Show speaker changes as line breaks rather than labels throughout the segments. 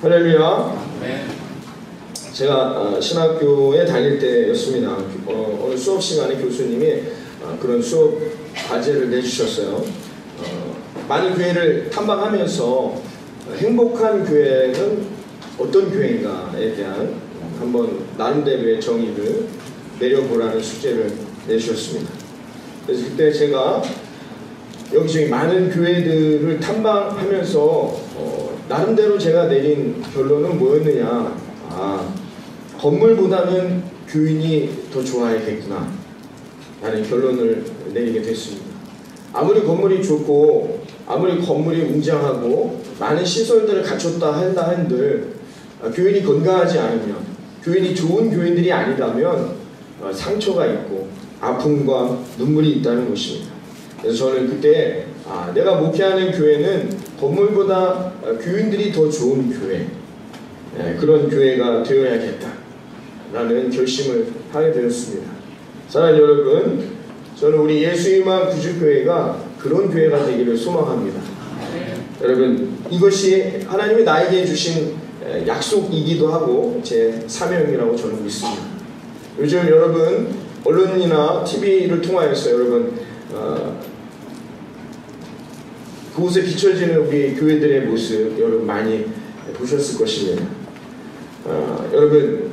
할렐루야. 제가 신학교에 다닐 때였습니다. 어느 수업 시간에 교수님이 그런 수업 과제를 내주셨어요. 많은 교회를 탐방하면서 행복한 교회는 어떤 교회인가에 대한 한번 나름대로의 정의를 내려보라는 숙제를 내주셨습니다. 그래서 그때 제가 여기저기 많은 교회들을 탐방하면서 나름대로 제가 내린 결론은 뭐였느냐. 건물보다는 교인이 더 좋아야겠구나 라는 결론을 내리게 됐습니다. 아무리 건물이 좋고 아무리 건물이 웅장하고 많은 시설들을 갖췄다 한들 교인이 건강하지 않으면, 교인이 좋은 교인들이 아니라면 상처가 있고 아픔과 눈물이 있다는 것입니다. 그래서 저는 그때 내가 목회하는 교회는 건물보다 교인들이 더 좋은 교회, 그런 교회가 되어야겠다라는 결심을 하게 되었습니다. 사랑하는 여러분, 저는 우리 예수희망 구주교회가 그런 교회가 되기를 소망합니다. 여러분, 이것이 하나님이 나에게 주신 약속이기도 하고 제 사명이라고 저는 믿습니다. 요즘 여러분 언론이나 TV를 통하여서 여러분 그곳에 비춰지는 우리 교회들의 모습 여러분 많이 보셨을 것입니다. 여러분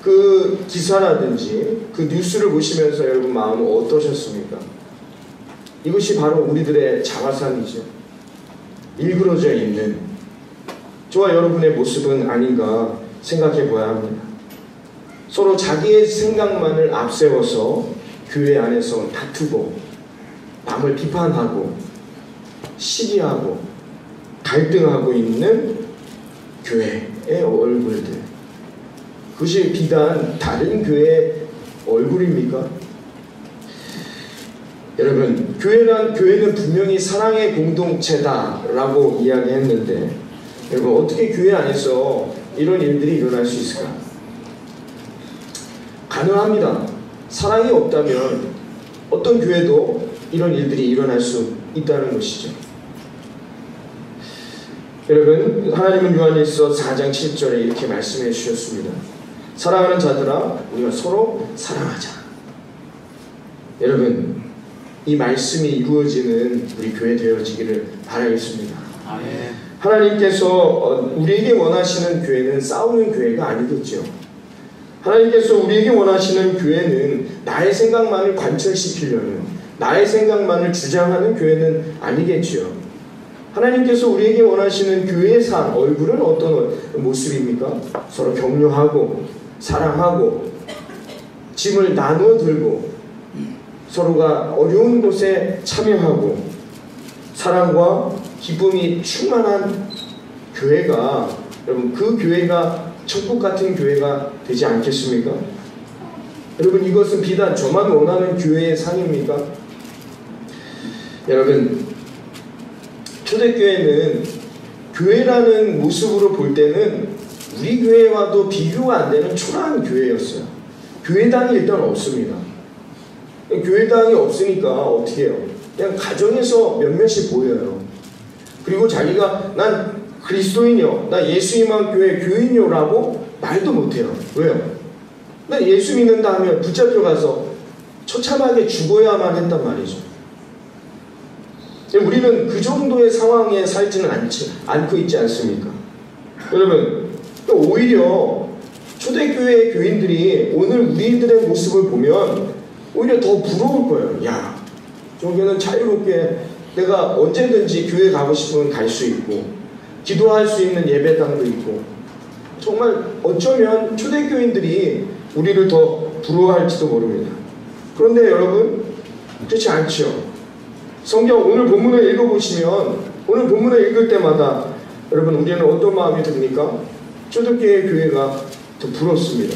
그 기사라든지 그 뉴스를 보시면서 여러분 마음은 어떠셨습니까? 이것이 바로 우리들의 자화상이죠. 일그러져 있는 저와 여러분의 모습은 아닌가 생각해 보아야 합니다. 서로 자기의 생각만을 앞세워서 교회 안에서 다투고 남을 비판하고 시기하고 갈등하고 있는 교회의 얼굴들, 그것이 비단 다른 교회의 얼굴입니까? 여러분, 교회는 분명히 사랑의 공동체다라고 이야기했는데 여러분 어떻게 교회 안에서 이런 일들이 일어날 수 있을까? 가능합니다. 사랑이 없다면 어떤 교회도 이런 일들이 일어날 수 있다는 것이죠. 여러분, 하나님은 요한일서 4장 7절에 이렇게 말씀해 주셨습니다. 사랑하는 자들아, 우리가 서로 사랑하자. 여러분, 이 말씀이 이루어지는 우리 교회 되어지기를 바라겠습니다. 하나님께서 우리에게 원하시는 교회는 싸우는 교회가 아니겠죠. 하나님께서 우리에게 원하시는 교회는 나의 생각만을 관철시키려는, 나의 생각만을 주장하는 교회는 아니겠죠. 하나님께서 우리에게 원하시는 교회의 삶, 얼굴은 어떤 모습입니까? 서로 격려하고 사랑하고 짐을 나누어 들고 서로가 어려운 곳에 참여하고 사랑과 기쁨이 충만한 교회가, 여러분 그 교회가 천국 같은 교회가 되지 않겠습니까? 여러분, 이것은 비단 저만 원하는 교회의 상입니까? 여러분, 초대교회는 교회라는 모습으로 볼 때는 우리 교회와도 비교가 안 되는 초라한 교회였어요. 교회당이 일단 없습니다. 교회당이 없으니까 어떻게 해요? 그냥 가정에서 몇몇이 보여요. 그리고 자기가 난 그리스도인이요, 나 예수희망 교회 교인이요라고 말도 못해요. 왜요? 난 예수 믿는다 하면 붙잡혀가서 처참하게 죽어야만 했단 말이죠. 우리는 그 정도의 상황에 살지는 않고 있지 않습니까? 여러분, 오히려 초대교회 교인들이 오늘 우리들의 모습을 보면 오히려 더 부러울 거예요. 야, 저기는 자유롭게 내가 언제든지 교회 가고 싶으면 갈 수 있고 기도할 수 있는 예배당도 있고, 정말 어쩌면 초대교인들이 우리를 더 부러워할지도 모릅니다. 그런데 여러분, 그렇지 않죠. 성경 오늘 본문을 읽어보시면, 오늘 본문을 읽을 때마다 여러분 우리는 어떤 마음이 듭니까? 초대교회 교회가 더 부럽습니다.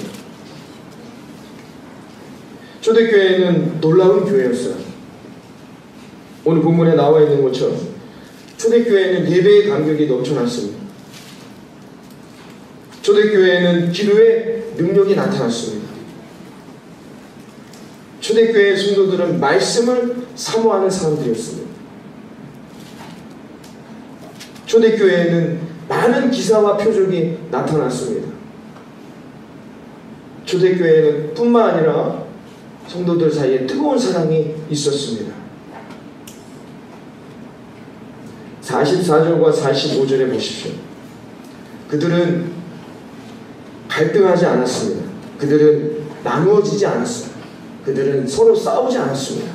초대교회는 놀라운 교회였어요. 오늘 본문에 나와 있는 것처럼 초대교회는 예배의 감격이 넘쳐났습니다. 초대교회는 기도의 능력이 나타났습니다. 초대교회의 성도들은 말씀을 사모하는 사람들이었습니다. 초대교회에는 많은 기사와 표적이 나타났습니다. 초대교회는 뿐만 아니라 성도들 사이에 뜨거운 사랑이 있었습니다. 44절과 45절에 보십시오. 그들은 갈등하지 않았습니다. 그들은 나누어지지 않았습니다. 그들은 서로 싸우지 않았습니다.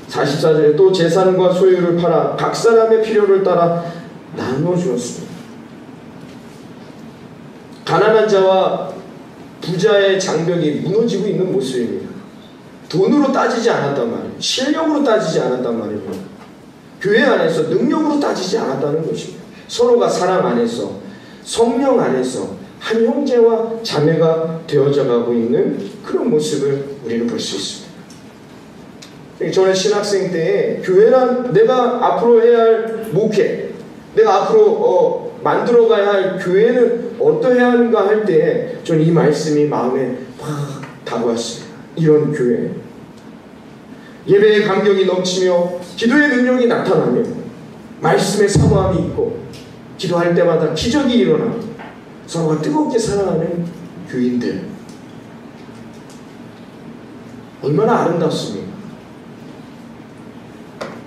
44절에 또 재산과 소유를 팔아 각 사람의 필요를 따라 나누어 주었습니다. 가난한 자와 부자의 장벽이 무너지고 있는 모습입니다. 돈으로 따지지 않았단 말이에요. 실력으로 따지지 않았단 말이에요. 교회 안에서 능력으로 따지지 않았다는 것입니다. 서로가 사랑 안에서, 성령 안에서 한 형제와 자매가 되어져 가고 있는 그런 모습을 우리는 볼 수 있습니다. 저는 신학생 때에 교회란 내가 앞으로 해야 할 목회, 내가 앞으로 만들어가야 할 교회는 어떠해야 하는가 할 때 저는 이 말씀이 마음에 확 다가왔습니다. 이런 교회, 예배의 감격이 넘치며 기도의 능력이 나타나며 말씀의 사모함이 있고 기도할 때마다 기적이 일어나고 서로가 뜨겁게 사랑하는 교인들, 얼마나 아름답습니까?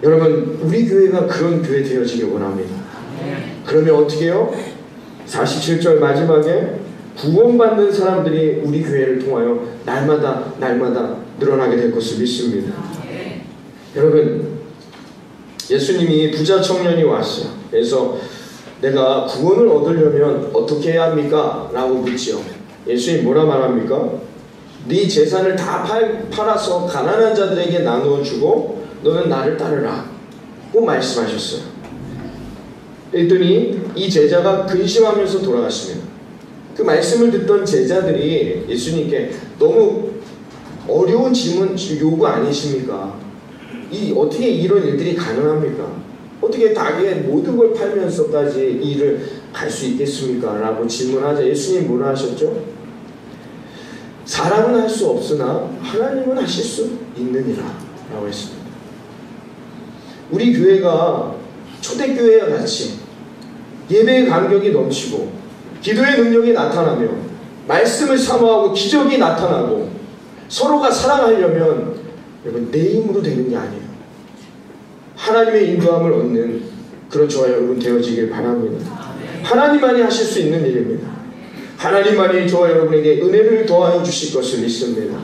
여러분, 우리 교회가 그런 교회 되어지길 원합니다. 그러면 어떻게 해요? 47절 마지막에 구원받는 사람들이 우리 교회를 통하여 날마다 늘어나게 될 것을 믿습니다. 여러분, 예수님이 부자 청년이 왔어요. 그래서 내가 구원을 얻으려면 어떻게 해야 합니까? 라고 묻지요. 예수님이 뭐라 말합니까? 네 재산을 다 팔아서 가난한 자들에게 나누어 주고 너는 나를 따르라 고 말씀하셨어요. 그랬더니 이 제자가 근심하면서 돌아갔습니다. 그 말씀을 듣던 제자들이 예수님께 너무 어려운 질문 요구 아니십니까? 어떻게 이런 일들이 가능합니까? 어떻게 자기의 모든 걸 팔면서까지 이 일을 갈 수 있겠습니까? 라고 질문하자 예수님이 뭐라 하셨죠? 사람은 할 수 없으나 하나님은 하실 수 있느니라 라고 했습니다. 우리 교회가 초대교회와 같이 예배의 감격이 넘치고 기도의 능력이 나타나며 말씀을 사모하고 기적이 나타나고 서로가 사랑하려면 여러분 내 힘으로 되는 게 아니에요. 하나님의 인도함을 얻는 그런 저와 여러분 되어지길 바랍니다. 하나님만이 하실 수 있는 일입니다. 하나님만이 저와 여러분에게 은혜를 더하여 주실 것을 믿습니다.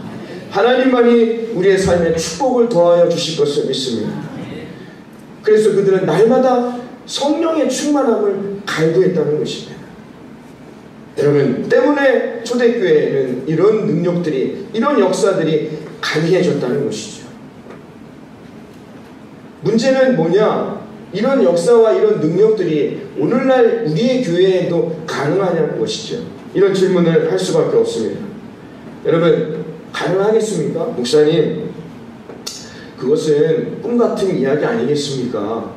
하나님만이 우리의 삶에 축복을 더하여 주실 것을 믿습니다. 그래서 그들은 날마다 성령의 충만함을 갈구했다는 것입니다. 여러분, 때문에 초대교회에는 이런 능력들이, 이런 역사들이 가능해졌다는 것이죠. 문제는 뭐냐? 이런 역사와 이런 능력들이 오늘날 우리의 교회에도 가능하냐는 것이죠. 이런 질문을 할 수밖에 없습니다. 여러분, 가능하겠습니까? 목사님, 그것은 꿈같은 이야기 아니겠습니까?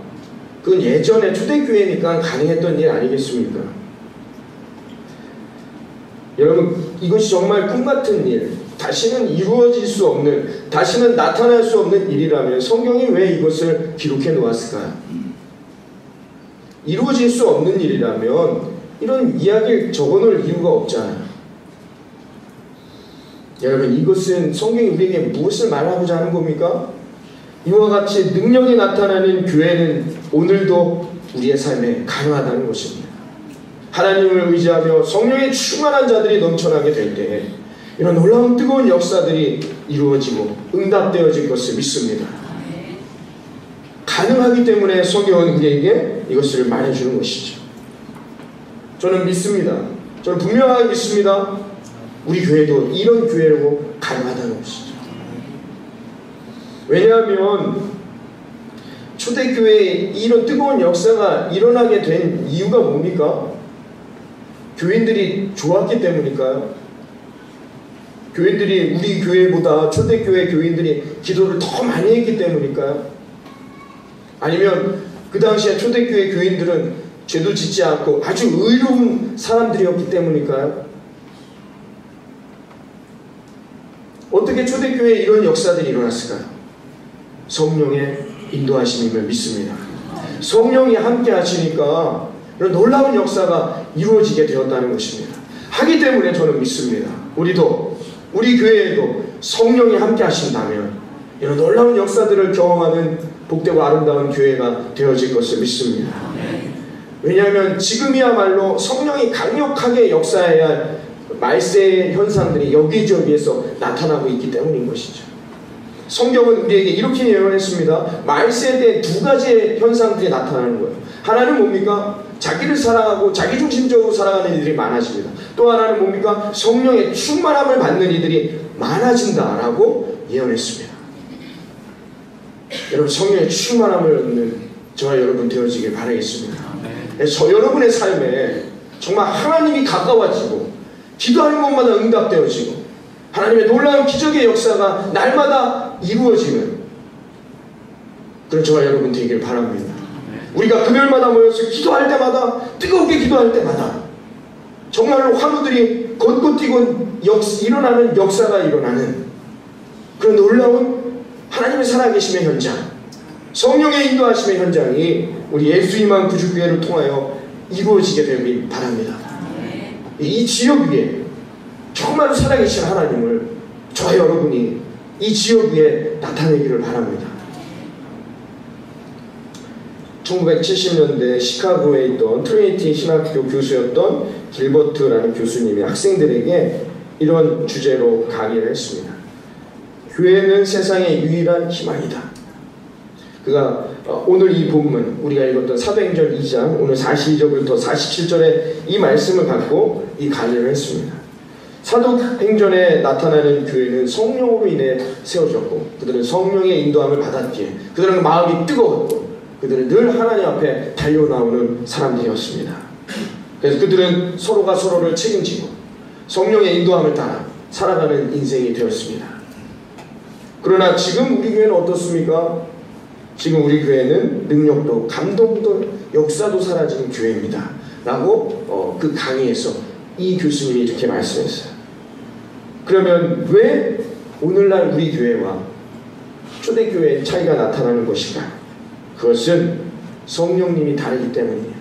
그건 예전에 초대교회니까 가능했던 일 아니겠습니까? 여러분, 이것이 정말 꿈같은 일, 다시는 이루어질 수 없는, 다시는 나타날 수 없는 일이라면 성경이 왜 이것을 기록해 놓았을까요? 이루어질 수 없는 일이라면 이런 이야기를 적어놓을 이유가 없잖아요. 여러분, 이것은 성경이 우리에게 무엇을 말하고자 하는 겁니까? 이와 같이 능력이 나타나는 교회는 오늘도 우리의 삶에 가능하다는 것입니다. 하나님을 의지하며 성령의 충만한 자들이 넘쳐나게 될 때 이런 놀라운 뜨거운 역사들이 이루어지고 응답되어질 것을 믿습니다. 가능하기 때문에 성경은 우리에게 이것을 말해주는 것이죠. 저는 믿습니다. 저는 분명하게 믿습니다. 우리 교회도 이런 교회라고 가능하다는 것이죠. 왜냐하면 초대교회에 이런 뜨거운 역사가 일어나게 된 이유가 뭡니까? 교인들이 좋았기 때문일까요? 교인들이 우리 교회보다 초대교회 교인들이 기도를 더 많이 했기 때문일까요? 아니면 그 당시에 초대교회 교인들은 죄도 짓지 않고 아주 의로운 사람들이었기 때문일까요? 어떻게 초대교회에 이런 역사들이 일어났을까요? 성령의 인도하심임을 믿습니다. 성령이 함께 하시니까 이런 놀라운 역사가 이루어지게 되었다는 것입니다. 하기 때문에 저는 믿습니다. 우리도, 우리 교회에도 성령이 함께 하신다면 이런 놀라운 역사들을 경험하는 복되고 아름다운 교회가 되어질 것을 믿습니다. 왜냐하면 지금이야말로 성령이 강력하게 역사해야 할 말세 현상들이 여기저기에서 나타나고 있기 때문인 것이죠. 성경은 우리에게 이렇게 예언했습니다. 말세에 대해 두 가지의 현상들이 나타나는 거예요. 하나는 뭡니까? 자기를 사랑하고 자기중심적으로 살아가는 이들이 많아집니다. 또 하나는 뭡니까? 성령의 충만함을 받는 이들이 많아진다라고 예언했습니다. 여러분, 성령의 충만함을 얻는 저와 여러분 되어지길 바라겠습니다. 저 여러분의 삶에 정말 하나님이 가까워지고 기도하는 것마다 응답되어지고 하나님의 놀라운 기적의 역사가 날마다 이루어지는 그런 저와 여러분 되기를 바랍니다. 우리가 금요일마다 모여서 기도할 때마다, 뜨겁게 기도할 때마다 정말로 환우들이 곧곧 뛰고 일어나는 역사가 일어나는 그런 놀라운 하나님의 살아계심의 현장, 성령의 인도하심의 현장이 우리 예수님만 구주교회를 통하여 이루어지게 되길 바랍니다. 이 지역 위에 정말 살아계신 하나님을 저와 여러분이 이 지역 위에 나타내기를 바랍니다. 1970년대 시카고에 있던 트리니티 신학교 교수였던 길버트라는 교수님이 학생들에게 이런 주제로 강의를 했습니다. 교회는 세상의 유일한 희망이다. 그가 오늘 이 본문, 우리가 읽었던 사도행전 2장 오늘 42절부터 47절의 이 말씀을 갖고 이 강의를 했습니다. 사도행전에 나타나는 교회는 성령으로 인해 세워졌고 그들은 성령의 인도함을 받았기에 그들은 마음이 뜨거웠고 그들은 늘 하나님 앞에 달려나오는 사람들이었습니다. 그래서 그들은 서로가 서로를 책임지고 성령의 인도함을 따라 살아가는 인생이 되었습니다. 그러나 지금 우리 교회는 어떻습니까? 지금 우리 교회는 능력도 감동도 역사도 사라진 교회입니다 라고 그 강의에서 이 교수님이 이렇게 말씀했어요. 그러면 왜 오늘날 우리 교회와 초대교회의 차이가 나타나는 것인가? 그것은 성령님이 다르기 때문입니다.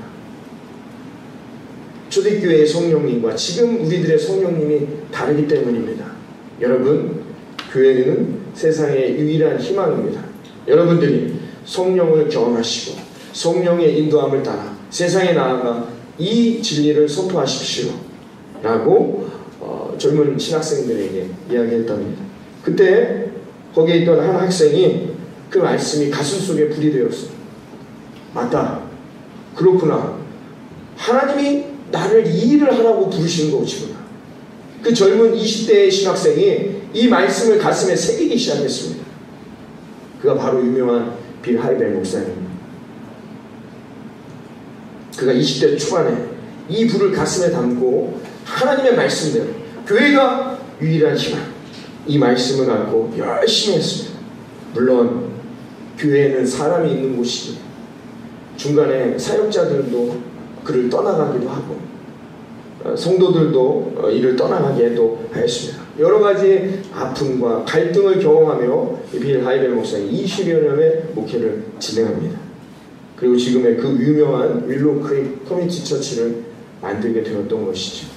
초대교회의 성령님과 지금 우리들의 성령님이 다르기 때문입니다. 여러분, 교회는 세상의 유일한 희망입니다. 여러분들이 성령을 경험하시고 성령의 인도함을 따라 세상에 나아가 이 진리를 선포하십시오 라고 젊은 신학생들에게 이야기했답니다. 그때 거기에 있던 한 학생이 그 말씀이 가슴 속에 불이 되었어요. 맞다. 그렇구나. 하나님이 나를 이 일을 하라고 부르신 거구나. 그 젊은 20대의 신학생이 이 말씀을 가슴에 새기기 시작했습니다. 그가 바로 유명한 빌 하이벨 목사입니다. 그가 20대 초반에 이 불을 가슴에 담고 하나님의 말씀대로 교회가 유일한 희망, 이 말씀을 갖고 열심히 했습니다. 물론 교회에는 사람이 있는 곳이기 중간에 사역자들도 그를 떠나가기도 하고 성도들도 이를 떠나가기도 하였습니다. 여러 가지 아픔과 갈등을 경험하며 빌 하이벨 목사님 20여 년의 목회를 진행합니다. 그리고 지금의 그 유명한 윌로우 크릭 커뮤니티 처치를 만들게 되었던 것이죠.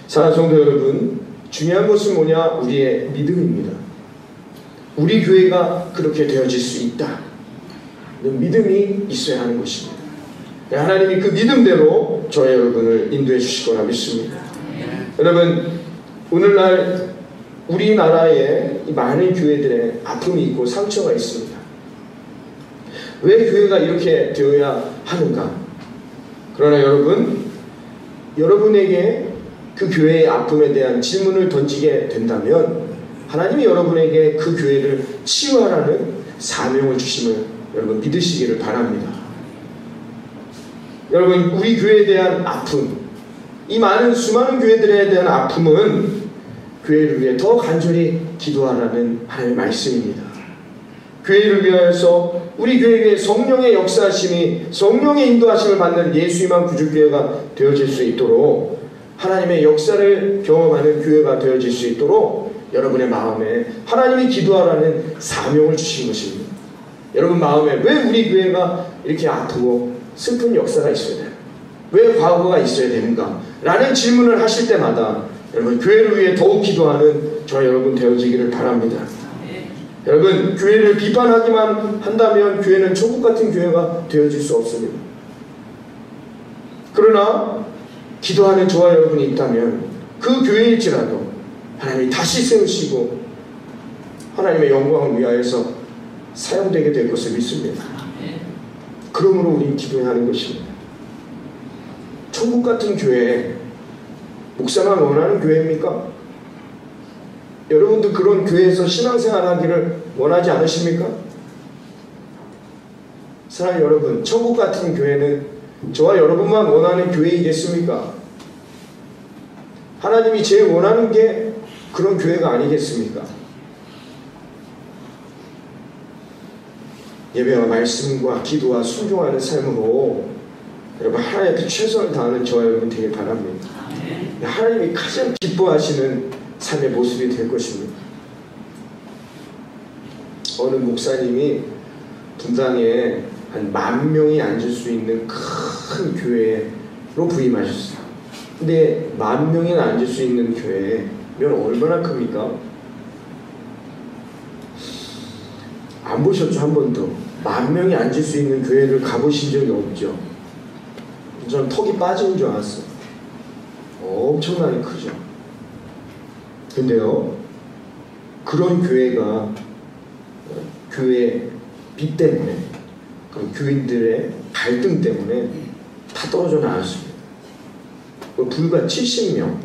사랑하는 성도 여러분, 중요한 것은 뭐냐? 우리의 믿음입니다. 우리 교회가 그렇게 되어질 수 있다. 믿음이 있어야 하는 것입니다. 하나님이 그 믿음대로 저와 여러분을 인도해 주실 거라 믿습니다. 여러분, 오늘날 우리나라에 많은 교회들의 아픔이 있고 상처가 있습니다. 왜 교회가 이렇게 되어야 하는가? 그러나 여러분에게 그 교회의 아픔에 대한 질문을 던지게 된다면 하나님이 여러분에게 그 교회를 치유하라는 사명을 주심을 여러분 믿으시기를 바랍니다. 여러분, 우리 교회에 대한 아픔, 이 수많은 교회들에 대한 아픔은 교회를 위해 더 간절히 기도하라는 하나님의 말씀입니다. 교회를 위하여서 우리 교회 위에 성령의 역사하심이 성령의 인도하심을 받는 예수님만 구주교회가 되어질 수 있도록 하나님의 역사를 경험하는 교회가 되어질 수 있도록 여러분의 마음에 하나님이 기도하라는 사명을 주신 것입니다. 여러분 마음에 왜 우리 교회가 이렇게 아프고 슬픈 역사가 있어야 돼요? 왜 과거가 있어야 됩니까? 라는 질문을 하실 때마다 여러분 교회를 위해 더욱 기도하는 저와 여러분 되어지기를 바랍니다. 여러분 교회를 비판하기만 한다면 교회는 천국 같은 교회가 되어질 수 없습니다. 그러나 기도하는 저와 여러분이 있다면 그 교회일지라도 하나님이 다시 세우시고 하나님의 영광을 위하여서 사용되게 될 것을 믿습니다. 그러므로 우리는 기도해야 하는 것입니다. 천국 같은 교회, 목사만 원하는 교회입니까? 여러분도 그런 교회에서 신앙생활 하기를 원하지 않으십니까? 사랑하는 여러분, 천국 같은 교회는 저와 여러분만 원하는 교회이겠습니까? 하나님이 제일 원하는 게 그런 교회가 아니겠습니까? 예배와 말씀과 기도와 순종하는 삶으로 여러분 하나님께 최선을 다하는 저와 여러분 되길 바랍니다. 하나님이 가장 기뻐하시는 삶의 모습이 될 것입니다. 어느 목사님이 분당에 한 10,000명이 앉을 수 있는 큰 교회로 부임하셨어요. 근데 10,000명이나 앉을 수 있는 교회면 얼마나 큽니까? 안 보셨죠? 한 번도 10,000명이 앉을 수 있는 교회를 가보신 적이 없죠? 저는 턱이 빠지는 줄 알았어요. 엄청나게 크죠. 근데요, 그런 교회가 교회 빚 때문에, 그리고 교인들의 갈등 때문에 다 떨어져 나왔습니다. 불과 70명.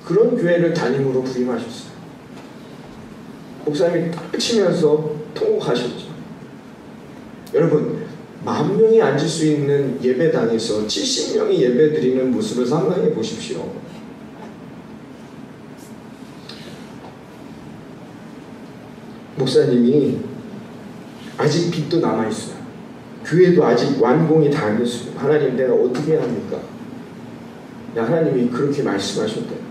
그런 교회를 담임으로 부임하셨어요. 목사님이 딱 치면서 통곡하셨죠. 여러분, 10,000명이 앉을 수 있는 예배당에서 70명이 예배드리는 모습을 상상해 보십시오. 목사님이 아직 빚도 남아있어요. 교회도 아직 완공이 다 안 됐어요. 하나님, 내가 어떻게 해야 합니까? 하나님이 그렇게 말씀하셨대요.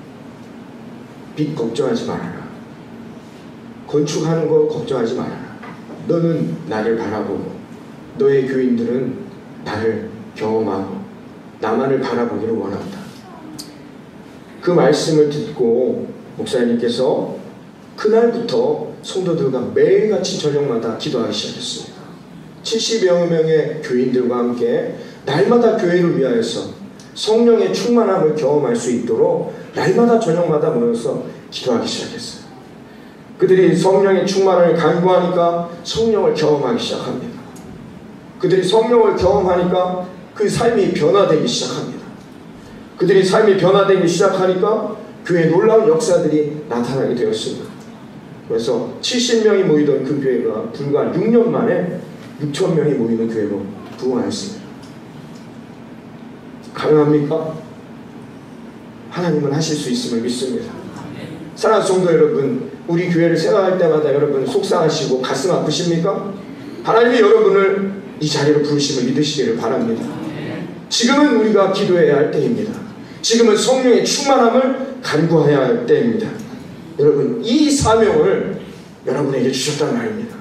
빚 걱정하지 말아라. 건축하는 거 걱정하지 말아라. 너는 나를 바라보고 너의 교인들은 나를 경험하고 나만을 바라보기를 원한다. 그 말씀을 듣고 목사님께서 그날부터 성도들과 매일같이 저녁마다 기도하기 시작했습니다. 70여 명의 교인들과 함께 날마다 교회를 위하여서 성령의 충만함을 경험할 수 있도록 날마다 저녁마다 모여서 기도하기 시작했어요. 그들이 성령의 충만함을 간구하니까 성령을 경험하기 시작합니다. 그들이 성령을 경험하니까 그 삶이 변화되기 시작합니다. 그들이 삶이 변화되기 시작하니까 교회에 놀라운 역사들이 나타나게 되었습니다. 그래서 70명이 모이던 그 교회가 불과 6년 만에 6,000명이 모이는 교회로 부흥하였습니다. 가능합니까? 하나님은 하실 수 있음을 믿습니다. 사랑하는 성도 여러분, 우리 교회를 생각할 때마다 여러분 속상하시고 가슴 아프십니까? 하나님이 여러분을 이 자리로 부르심을 믿으시기를 바랍니다. 지금은 우리가 기도해야 할 때입니다. 지금은 성령의 충만함을 간구해야 할 때입니다. 여러분, 이 사명을 여러분에게 주셨단 말입니다.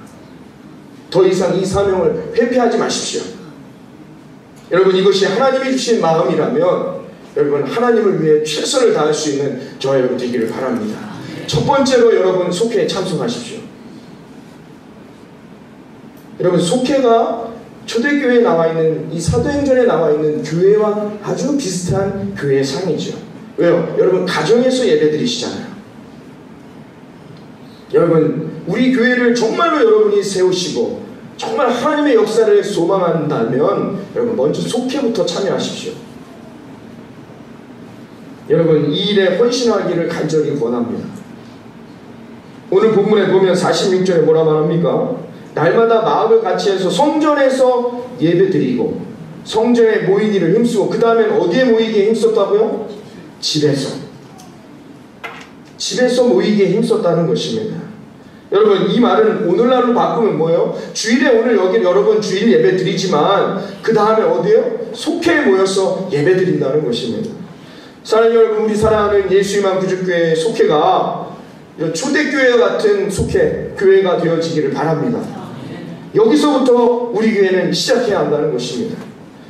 더 이상 이 사명을 회피하지 마십시오. 여러분, 이것이 하나님이 주신 마음이라면 여러분 하나님을 위해 최선을 다할 수 있는 저와 여러분 되기를 바랍니다. 첫 번째로 여러분 속회에 참석하십시오. 여러분, 속회가 초대교회에 나와 있는 이 사도행전에 나와 있는 교회와 아주 비슷한 교회의 상이죠. 왜요? 여러분 가정에서 예배드리시잖아요. 여러분, 우리 교회를 정말로 여러분이 세우시고 정말 하나님의 역사를 소망한다면 여러분 먼저 속회부터 참여하십시오. 여러분, 이 일에 헌신하기를 간절히 원합니다. 오늘 본문에 보면 46절에 뭐라 말합니까? 날마다 마음을 같이해서 성전에서 예배드리고 성전에 모이기를 힘쓰고, 그 다음엔 어디에 모이기에 힘썼다고요? 집에서 모이기에 힘썼다는 것입니다. 여러분, 이 말은 오늘날로 바꾸면 뭐예요? 주일에 오늘 여기 여러분 주일 예배 드리지만 그 다음에 어디에요? 속회에 모여서 예배 드린다는 것입니다. 사랑하는 여러분, 우리 사랑하는 예수님만 구주교회 속회가 초대교회 같은 속회, 교회가 되어지기를 바랍니다. 여기서부터 우리 교회는 시작해야 한다는 것입니다.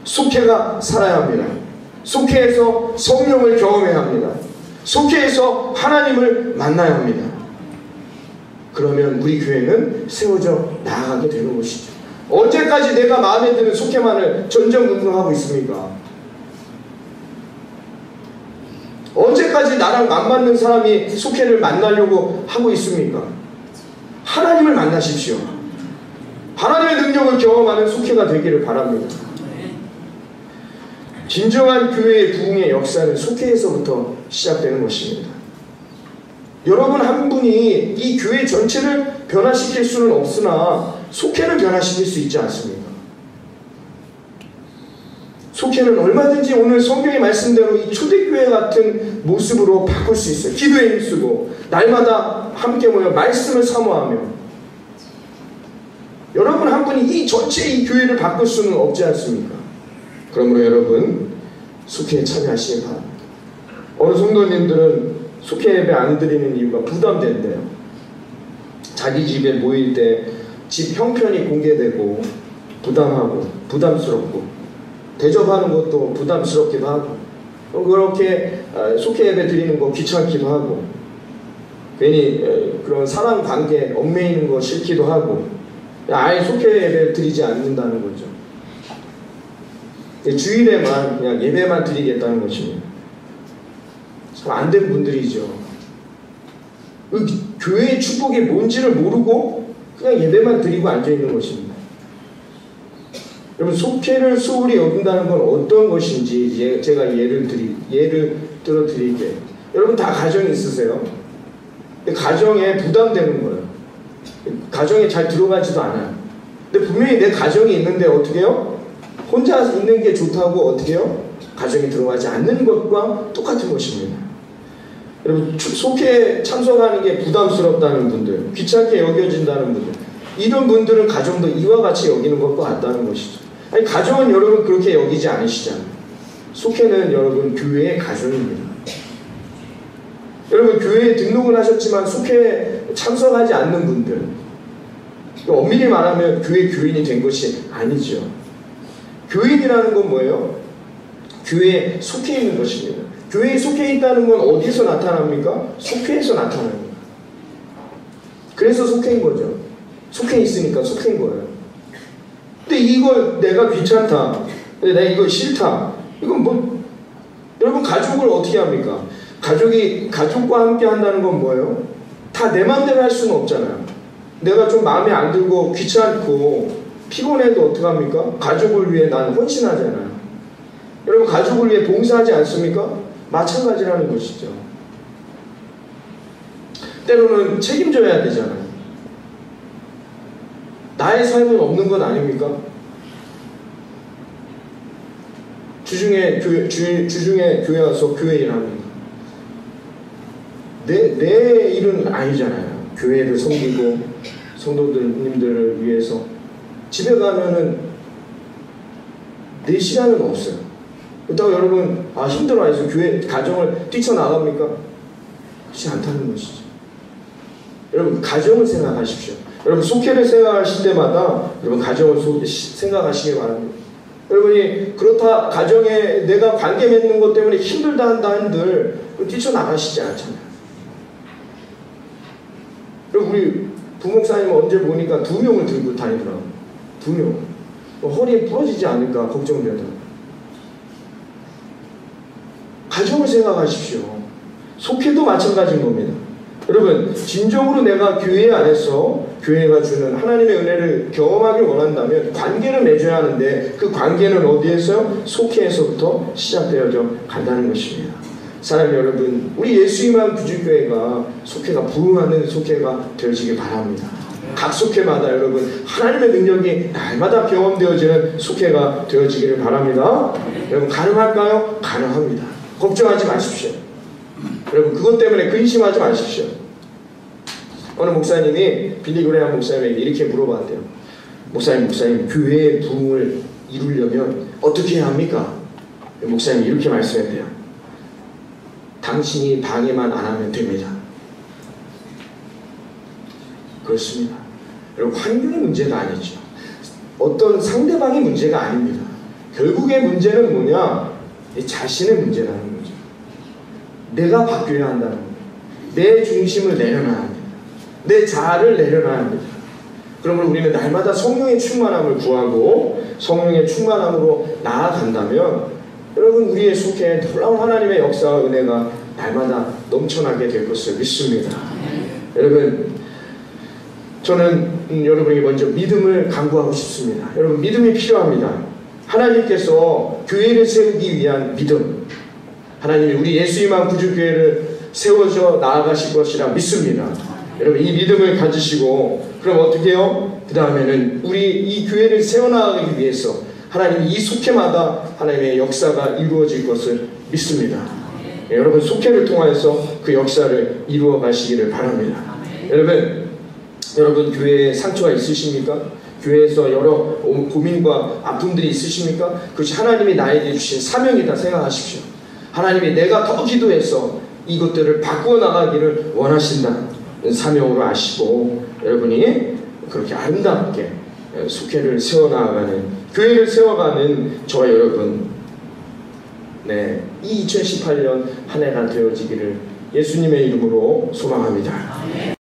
속회가 살아야 합니다. 속회에서 성령을 경험해야 합니다. 속회에서 하나님을 만나야 합니다. 그러면 우리 교회는 세워져 나아가게 되는 것이죠. 언제까지 내가 마음에 드는 속회만을 전전긍긍하고 있습니까? 언제까지 나랑 안 맞는 사람이 속회를 만나려고 하고 있습니까? 하나님을 만나십시오. 하나님의 능력을 경험하는 속회가 되기를 바랍니다. 진정한 교회의 부흥의 역사는 속회에서부터 시작되는 것입니다. 여러분 한 분이 이 교회 전체를 변화시킬 수는 없으나 속회는 변화시킬 수 있지 않습니까? 속회는 얼마든지 오늘 성경의 말씀대로 이 초대교회 같은 모습으로 바꿀 수 있어요. 기도에 힘쓰고 날마다 함께 모여 말씀을 사모하며. 여러분 한 분이 이 전체 이 교회를 바꿀 수는 없지 않습니까? 그러므로 여러분 속회에 참여하시기 바랍니다. 어느 성도님들은 속회 예배 안 드리는 이유가 부담된대요. 자기 집에 모일 때 집 형편이 공개되고 부담하고 부담스럽고 대접하는 것도 부담스럽기도 하고 그렇게 속회 예배 드리는 거 귀찮기도 하고 괜히 그런 사람 관계 얽매이는 거 싫기도 하고 아예 속회 예배 드리지 않는다는 거죠. 주일에만 그냥 예배만 드리겠다는 것입니다. 참 안 된 분들이죠. 교회의 축복이 뭔지를 모르고 그냥 예배만 드리고 앉아있는 것입니다. 여러분 속회를 소홀히 여긴다는 건 어떤 것인지 제가 예를 들어 드릴게요. 여러분 다 가정이 있으세요? 가정에 부담되는 거예요. 가정에 잘 들어가지도 않아요. 근데 분명히 내 가정이 있는데 어떻게 해요? 혼자 있는 게 좋다고 어떻게 해요? 가정에 들어가지 않는 것과 똑같은 것입니다. 여러분 속회에 참석하는 게 부담스럽다는 분들, 귀찮게 여겨진다는 분들, 이런 분들은 가정도 이와 같이 여기는 것과 같다는 것이죠. 아니 가정은 여러분 그렇게 여기지 않으시잖아요. 속회는 여러분 교회의 가정입니다. 여러분 교회에 등록을 하셨지만 속회에 참석하지 않는 분들, 엄밀히 말하면 교회 교인이 된 것이 아니죠. 교인이라는 건 뭐예요? 교회에 속해 있는 것입니다. 교회에 속해 있다는 건 어디서 나타납니까? 속회에서 나타납니다. 그래서 속해인 거죠. 속해 있으니까 속해인 거예요. 근데 이걸 내가 귀찮다, 내가 이거 싫다, 이건 뭐 여러분 가족을 어떻게 합니까? 가족과 함께 한다는 건 뭐예요? 다 내 마음대로 할 수는 없잖아요. 내가 좀 마음에 안 들고 귀찮고 피곤해도 어떡합니까? 가족을 위해 난 헌신하잖아요. 여러분 가족을 위해 봉사하지 않습니까? 마찬가지라는 것이죠. 때로는 책임져야 되잖아요. 나의 삶은 없는 건 아닙니까? 주중에 교회 와서 교회 일합니다. 내 일은 아니잖아요. 교회를 섬기고 성도님들을 위해서 집에 가면은 내 시간은 없어요. 그렇다고 여러분 힘들어해서 교회 가정을 뛰쳐나갑니까? 그렇지 않다는 것이죠. 여러분 가정을 생각하십시오. 여러분 속회를 생각하실 때마다 여러분 가정을 생각하시기 바랍니다. 여러분이 그렇다 가정에 내가 관계 맺는 것 때문에 힘들다 한들 뛰쳐나가시지 않잖아요. 여러분 우리 부목사님 언제 보니까 2명을 들고 다니더라고요. 2명. 허리에 부러지지 않을까 걱정되더라고요. 가정을 생각하십시오. 속회도 마찬가지인 겁니다. 여러분 진정으로 내가 교회 안에서 교회가 주는 하나님의 은혜를 경험하길 원한다면 관계를 맺어야 하는데 그 관계는 어디에서요? 속회에서부터 시작되어져 간다는 것입니다. 사랑하는 여러분, 우리 예수님만 구주교회가 속회가 부흥하는 속회가 되어지길 바랍니다. 각 속회마다 여러분 하나님의 능력이 날마다 경험되어지는 속회가 되어지기를 바랍니다. 여러분 가능할까요? 가능합니다. 걱정하지 마십시오. 여러분 그것 때문에 근심하지 마십시오. 어느 목사님이 빌리그레함 목사님에게 이렇게 물어봤대요. 목사님 교회의 부흥을 이루려면 어떻게 해야 합니까? 목사님이 이렇게 말씀했대요. 당신이 방해만 안 하면 됩니다. 그렇습니다. 여러분 환경이 문제가 아니죠. 어떤 상대방이 문제가 아닙니다. 결국의 문제는 뭐냐? 내 자신의 문제라는 거죠. 내가 바뀌어야 한다는 거예요. 내 중심을 내려놔야 합니다. 내 자아를 내려놔야 합니다. 그러면 우리는 날마다 성령의 충만함을 구하고 성령의 충만함으로 나아간다면 여러분 우리의 속에 놀라운 하나님의 역사와 은혜가 날마다 넘쳐나게 될 것을 믿습니다. 여러분 저는 여러분에게 먼저 믿음을 강구하고 싶습니다. 여러분 믿음이 필요합니다. 하나님께서 교회를 세우기 위한 믿음, 하나님이 우리 예수님만 구주교회를 세워져 나아가실 것이라 믿습니다. 여러분 이 믿음을 가지시고 그럼 어떻게 해요? 그 다음에는 우리 이 교회를 세워나가기 위해서 하나님이 이 속회마다 하나님의 역사가 이루어질 것을 믿습니다. 여러분 속회를 통하여서 그 역사를 이루어 가시기를 바랍니다. 여러분 교회에 상처가 있으십니까? 교회에서 여러 고민과 아픔들이 있으십니까? 그것이 하나님이 나에게 주신 사명이다 생각하십시오. 하나님이 내가 더 기도해서 이것들을 바꾸어 나가기를 원하신다는 사명으로 아시고 여러분이 그렇게 아름답게 속회를 세워나가는 교회를 세워가는 저와 여러분 이 2018년 한 해가 되어지기를 예수님의 이름으로 소망합니다.